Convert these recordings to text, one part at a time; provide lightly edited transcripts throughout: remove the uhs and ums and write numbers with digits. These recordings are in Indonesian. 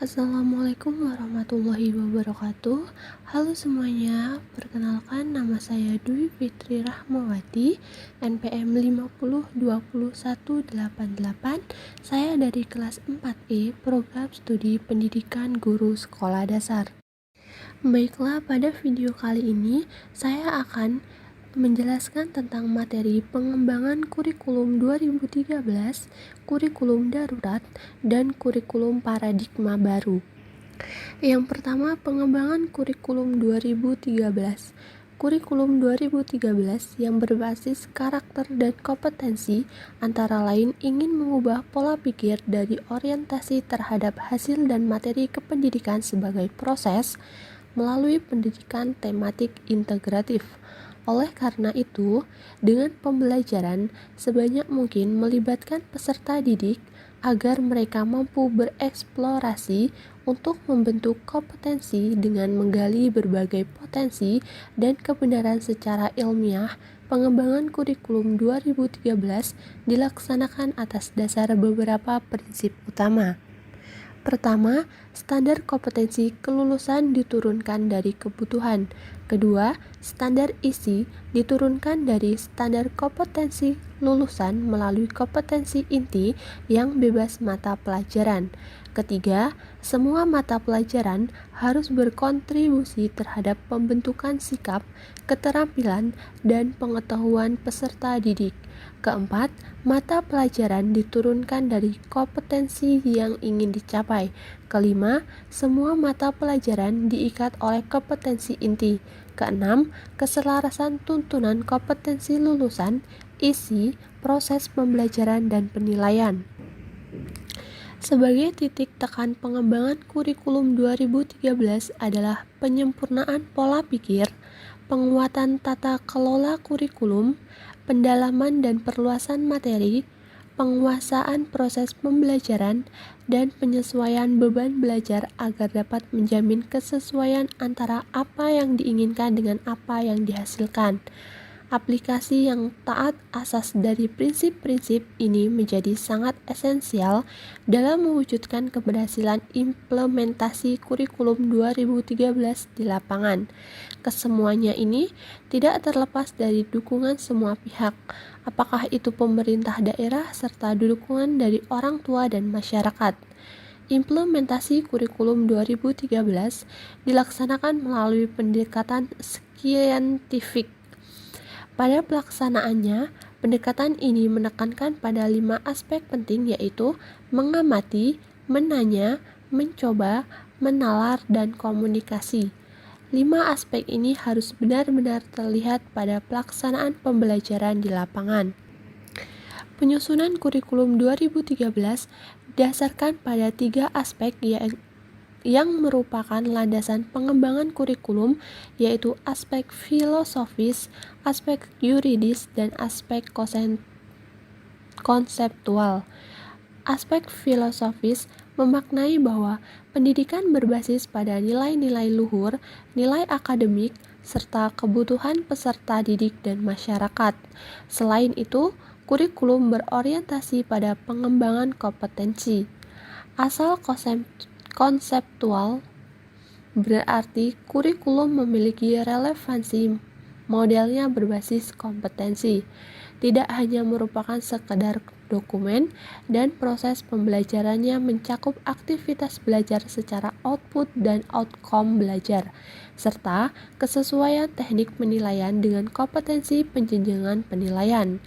Assalamualaikum warahmatullahi wabarakatuh. Halo semuanya, perkenalkan nama saya Dwi Fitri Rahmawati, NPM 5020188. Saya dari kelas 4E, Program Studi Pendidikan Guru Sekolah Dasar. Baiklah, pada video kali ini saya akan menjelaskan tentang materi pengembangan kurikulum 2013, kurikulum darurat, dan kurikulum paradigma baru. Yang pertama, pengembangan kurikulum 2013. Kurikulum 2013 yang berbasis karakter dan kompetensi antara lain ingin mengubah pola pikir dari orientasi terhadap hasil dan materi kependidikan sebagai proses melalui pendidikan tematik integratif. Oleh karena itu, dengan pembelajaran sebanyak mungkin melibatkan peserta didik agar mereka mampu bereksplorasi untuk membentuk kompetensi dengan menggali berbagai potensi dan kebenaran secara ilmiah. Pengembangan kurikulum 2013 dilaksanakan atas dasar beberapa prinsip utama. Pertama, standar kompetensi kelulusan diturunkan dari kebutuhan. Kedua, standar isi diturunkan dari standar kompetensi lulusan melalui kompetensi inti yang bebas mata pelajaran. Ketiga, semua mata pelajaran harus berkontribusi terhadap pembentukan sikap, keterampilan, dan pengetahuan peserta didik. Keempat, mata pelajaran diturunkan dari kompetensi yang ingin dicapai. Kelima, semua mata pelajaran diikat oleh kompetensi inti. Keenam, keselarasan tuntunan kompetensi lulusan, isi, proses pembelajaran, dan penilaian. Sebagai titik tekan pengembangan kurikulum 2013 adalah penyempurnaan pola pikir, penguatan tata kelola kurikulum, pendalaman dan perluasan materi, penguasaan proses pembelajaran, dan penyesuaian beban belajar agar dapat menjamin kesesuaian antara apa yang diinginkan dengan apa yang dihasilkan. Aplikasi yang taat asas dari prinsip-prinsip ini menjadi sangat esensial dalam mewujudkan keberhasilan implementasi kurikulum 2013 di lapangan. Kesemuanya ini tidak terlepas dari dukungan semua pihak, apakah itu pemerintah daerah serta dukungan dari orang tua dan masyarakat. Implementasi kurikulum 2013 dilaksanakan melalui pendekatan saintifik. Pada pelaksanaannya, pendekatan ini menekankan pada 5 aspek penting, yaitu mengamati, menanya, mencoba, menalar, dan komunikasi. 5 aspek ini harus benar-benar terlihat pada pelaksanaan pembelajaran di lapangan. Penyusunan kurikulum 2013 didasarkan pada 3 aspek yang merupakan landasan pengembangan kurikulum, yaitu aspek filosofis, aspek yuridis, dan aspek konseptual. Aspek filosofis memaknai bahwa pendidikan berbasis pada nilai-nilai luhur, nilai akademik, serta kebutuhan peserta didik dan masyarakat. Selain itu, kurikulum berorientasi pada pengembangan kompetensi. Asal konseptual berarti kurikulum memiliki relevansi, modelnya berbasis kompetensi, tidak hanya merupakan sekedar dokumen, dan proses pembelajarannya mencakup aktivitas belajar secara output dan outcome belajar, serta kesesuaian teknik penilaian dengan kompetensi penjenjangan penilaian.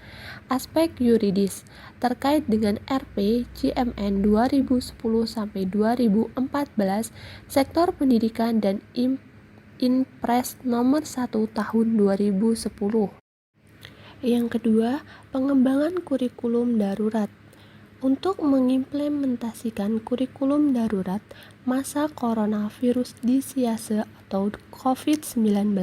Aspek yuridis terkait dengan RP JMN 2010-2014, sektor pendidikan dan Inpres nomor 1 tahun 2010. Yang kedua, pengembangan kurikulum darurat. Untuk mengimplementasikan kurikulum darurat masa coronavirus disease atau COVID-19,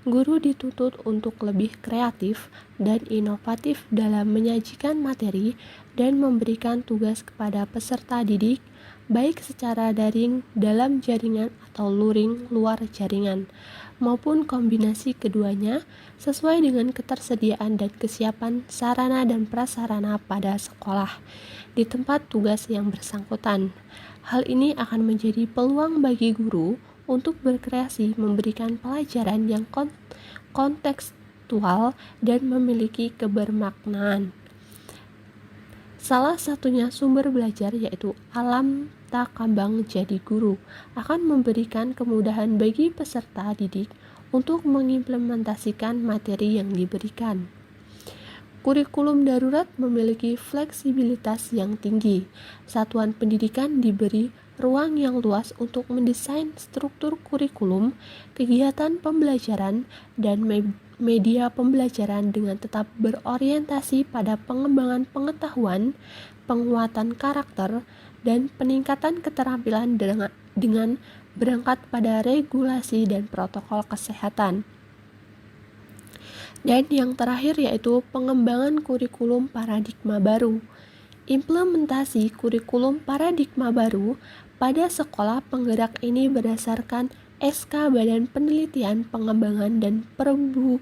guru dituntut untuk lebih kreatif dan inovatif dalam menyajikan materi dan memberikan tugas kepada peserta didik, baik secara daring dalam jaringan atau luring luar jaringan, maupun kombinasi keduanya sesuai dengan ketersediaan dan kesiapan sarana dan prasarana pada sekolah di tempat tugas yang bersangkutan. Hal ini akan menjadi peluang bagi guru untuk berkreasi memberikan pelajaran yang kontekstual dan memiliki kebermaknaan. Salah satunya sumber belajar yaitu Alam Takambang Jadi Guru akan memberikan kemudahan bagi peserta didik untuk mengimplementasikan materi yang diberikan. Kurikulum darurat memiliki fleksibilitas yang tinggi. Satuan pendidikan diberi ruang yang luas untuk mendesain struktur kurikulum, kegiatan pembelajaran, dan media pembelajaran dengan tetap berorientasi pada pengembangan pengetahuan, penguatan karakter, dan peningkatan keterampilan dengan berangkat pada regulasi dan protokol kesehatan. Dan yang terakhir yaitu pengembangan kurikulum paradigma baru. Implementasi kurikulum paradigma baru pada sekolah penggerak ini berdasarkan SK Badan Penelitian Pengembangan dan Perbukuan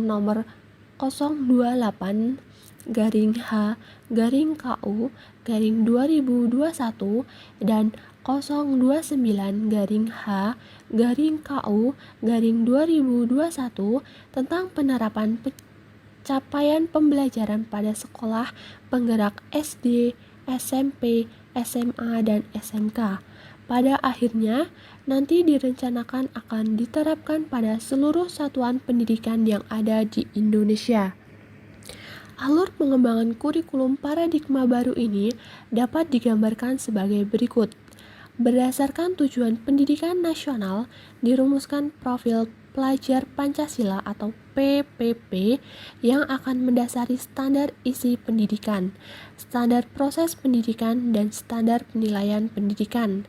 nomor 028-H-KU-2021 dan 029-H-KU-2021 tentang penerapan capaian pembelajaran pada sekolah penggerak SD, SMP, SMA, dan SMK. Pada akhirnya, nanti direncanakan akan diterapkan pada seluruh satuan pendidikan yang ada di Indonesia. Alur pengembangan kurikulum paradigma baru ini dapat digambarkan sebagai berikut. Berdasarkan tujuan pendidikan nasional, dirumuskan profil pelajar Pancasila atau PPP yang akan mendasari standar isi pendidikan, standar proses pendidikan, dan standar penilaian pendidikan.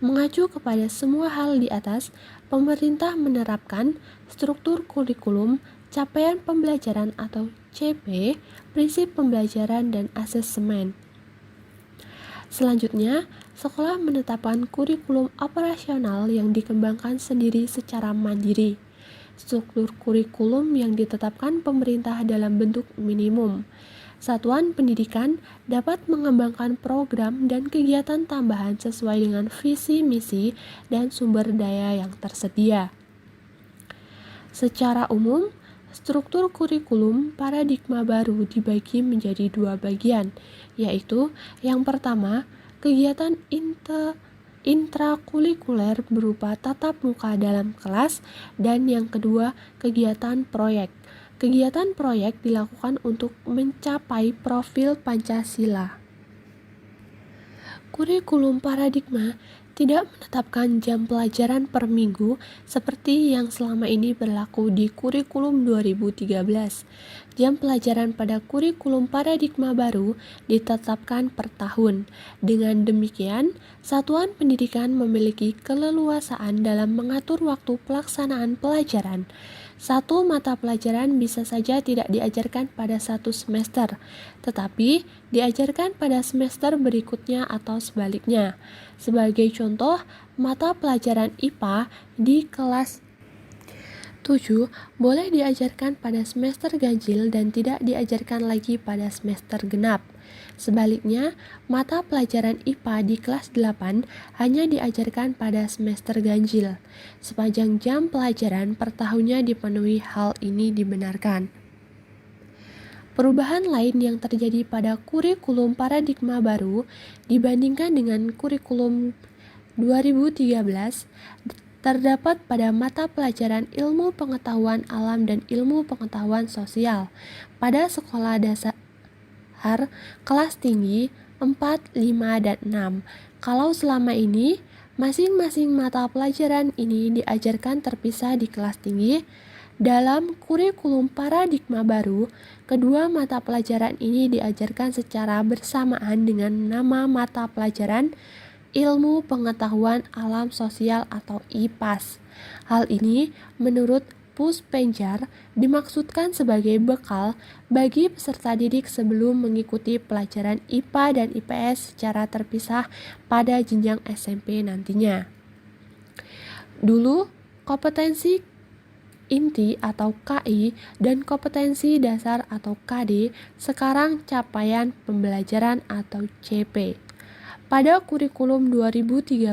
Mengacu kepada semua hal di atas, pemerintah menerapkan struktur kurikulum, capaian pembelajaran atau CP, prinsip pembelajaran, dan asesmen. Selanjutnya, sekolah menetapkan kurikulum operasional yang dikembangkan sendiri secara mandiri. Struktur kurikulum yang ditetapkan pemerintah dalam bentuk minimum. Satuan pendidikan dapat mengembangkan program dan kegiatan tambahan sesuai dengan visi misi dan sumber daya yang tersedia. Secara umum, struktur kurikulum paradigma baru dibagi menjadi dua bagian, yaitu yang pertama, kegiatan intrakurikuler berupa tatap muka dalam kelas, dan yang kedua, kegiatan proyek. Kegiatan proyek dilakukan untuk mencapai profil Pancasila. Kurikulum paradigma tidak menetapkan jam pelajaran per minggu seperti yang selama ini berlaku di kurikulum 2013. Jam pelajaran pada kurikulum paradigma baru ditetapkan per tahun. Dengan demikian, satuan pendidikan memiliki keleluasaan dalam mengatur waktu pelaksanaan pelajaran. Satu mata pelajaran bisa saja tidak diajarkan pada satu semester, tetapi diajarkan pada semester berikutnya atau sebaliknya. Sebagai contoh, mata pelajaran IPA di kelas 7 boleh diajarkan pada semester ganjil dan tidak diajarkan lagi pada semester genap. Sebaliknya, mata pelajaran IPA di kelas 8 hanya diajarkan pada semester ganjil. Sepanjang jam pelajaran per tahunnya dipenuhi, hal ini dibenarkan. Perubahan lain yang terjadi pada kurikulum paradigma baru dibandingkan dengan kurikulum 2013 terdapat pada mata pelajaran ilmu pengetahuan alam dan ilmu pengetahuan sosial pada sekolah dasar kelas tinggi 4, 5, dan 6. Kalau selama ini, masing-masing mata pelajaran ini diajarkan terpisah di kelas tinggi, dalam kurikulum paradigma baru, kedua mata pelajaran ini diajarkan secara bersamaan dengan nama mata pelajaran Ilmu Pengetahuan Alam Sosial atau IPAS. Hal ini menurut Puspenjar dimaksudkan sebagai bekal bagi peserta didik sebelum mengikuti pelajaran IPA dan IPS secara terpisah pada jenjang SMP nantinya. Dulu, kompetensi inti atau KI dan kompetensi dasar atau KD, sekarang capaian pembelajaran atau CP. pada kurikulum 2013,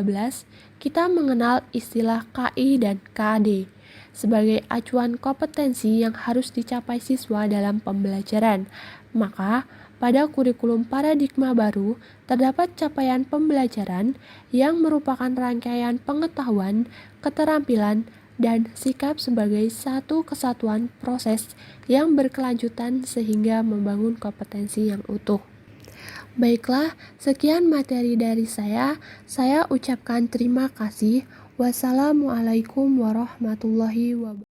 kita mengenal istilah KI dan KD sebagai acuan kompetensi yang harus dicapai siswa dalam pembelajaran. Maka, pada kurikulum paradigma baru, terdapat capaian pembelajaran yang merupakan rangkaian pengetahuan, keterampilan, dan sikap sebagai satu kesatuan proses yang berkelanjutan sehingga membangun kompetensi yang utuh. Baiklah, sekian materi dari saya. Saya ucapkan terima kasih. Wassalamualaikum warahmatullahi wabarakatuh.